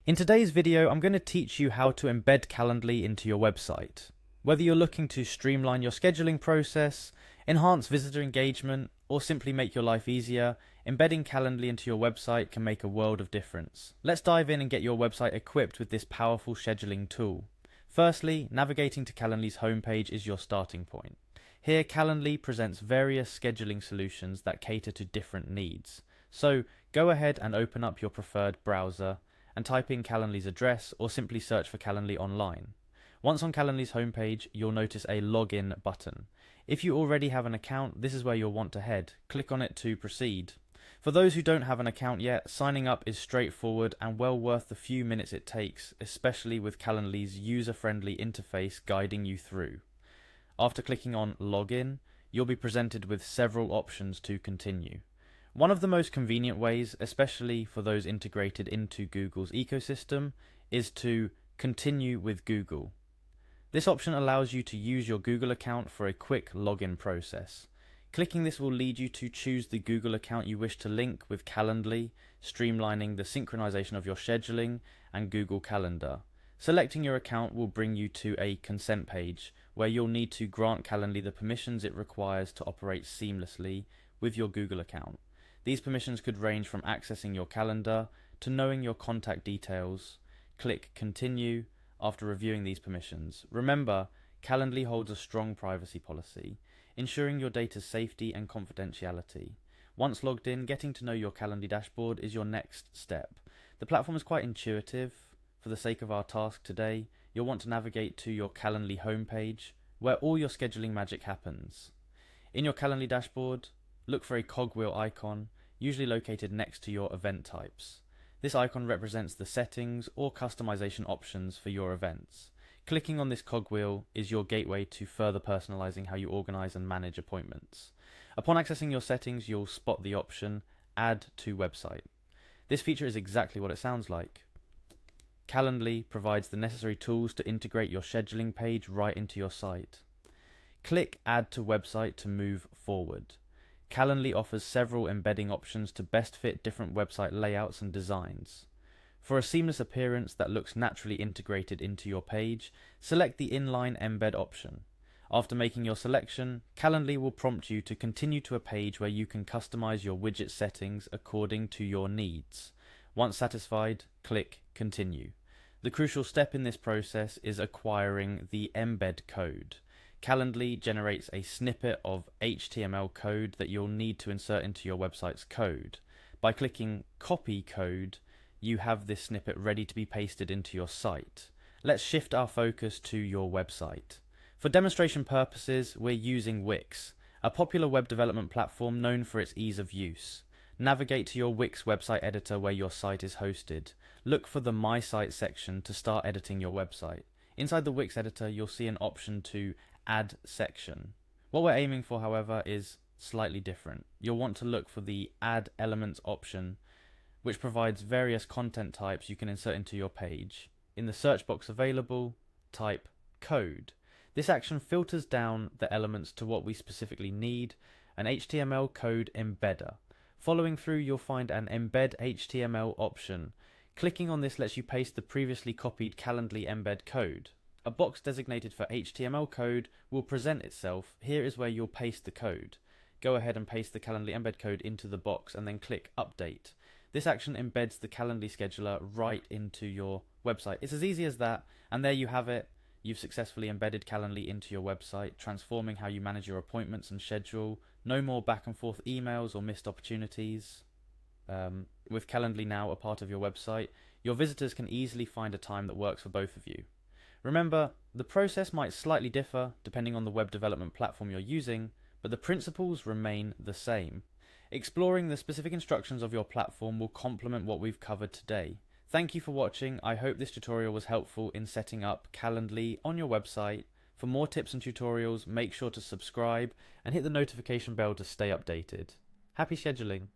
In today's video, I'm going to teach you how to embed Calendly into your website. Whether you're looking to streamline your scheduling process, enhance visitor engagement, or simply make your life easier, embedding Calendly into your website can make a world of difference. Let's dive in and get your website equipped with this powerful scheduling tool. Firstly, navigating to Calendly's homepage is your starting point. Here, Calendly presents various scheduling solutions that cater to different needs. So, go ahead and open up your preferred browser and type in Calendly's address or simply search for Calendly online. Once on Calendly's homepage, you'll notice a login button. If you already have an account, this is where you'll want to head. Click on it to proceed. For those who don't have an account yet, signing up is straightforward and well worth the few minutes it takes, especially with Calendly's user-friendly interface guiding you through. After clicking on Login, you'll be presented with several options to continue. One of the most convenient ways, especially for those integrated into Google's ecosystem, is to continue with Google. This option allows you to use your Google account for a quick login process. Clicking this will lead you to choose the Google account you wish to link with Calendly, streamlining the synchronization of your scheduling and Google Calendar. Selecting your account will bring you to a consent page where you'll need to grant Calendly the permissions it requires to operate seamlessly with your Google account. These permissions could range from accessing your calendar to knowing your contact details. Click Continue after reviewing these permissions. Remember, Calendly holds a strong privacy policy, ensuring your data's safety and confidentiality. Once logged in, getting to know your Calendly dashboard is your next step. The platform is quite intuitive. For the sake of our task today, you'll want to navigate to your Calendly homepage, where all your scheduling magic happens. In your Calendly dashboard, look for a cogwheel icon, usually located next to your event types. This icon represents the settings or customization options for your events. Clicking on this cogwheel is your gateway to further personalizing how you organize and manage appointments. Upon accessing your settings, you'll spot the option Add to Website. This feature is exactly what it sounds like. Calendly provides the necessary tools to integrate your scheduling page right into your site. Click Add to Website to move forward. Calendly offers several embedding options to best fit different website layouts and designs. For a seamless appearance that looks naturally integrated into your page, select the inline embed option. After making your selection, Calendly will prompt you to continue to a page where you can customize your widget settings according to your needs. Once satisfied, click Continue. The crucial step in this process is acquiring the embed code. Calendly generates a snippet of HTML code that you'll need to insert into your website's code. By clicking Copy Code, you have this snippet ready to be pasted into your site. Let's shift our focus to your website. For demonstration purposes, we're using Wix, a popular web development platform known for its ease of use. Navigate to your Wix website editor where your site is hosted. Look for the My Site section to start editing your website. Inside the Wix editor, you'll see an option to Add Section. What we're aiming for, however, is slightly different. You'll want to look for the Add Elements option, which provides various content types you can insert into your page. In the search box available, type Code. This action filters down the elements to what we specifically need, an HTML code embedder. Following through, you'll find an Embed HTML option. Clicking on this lets you paste the previously copied Calendly embed code. A box designated for HTML code will present itself. Here is where you'll paste the code. Go ahead and paste the Calendly embed code into the box and then click Update. This action embeds the Calendly scheduler right into your website. It's as easy as that, and there you have it. You've successfully embedded Calendly into your website, transforming how you manage your appointments and schedule. No more back and forth emails or missed opportunities. With Calendly now a part of your website, your visitors can easily find a time that works for both of you. Remember, the process might slightly differ depending on the web development platform you're using, but the principles remain the same. Exploring the specific instructions of your platform will complement what we've covered today. Thank you for watching. I hope this tutorial was helpful in setting up Calendly on your website. For more tips and tutorials, make sure to subscribe and hit the notification bell to stay updated. Happy scheduling!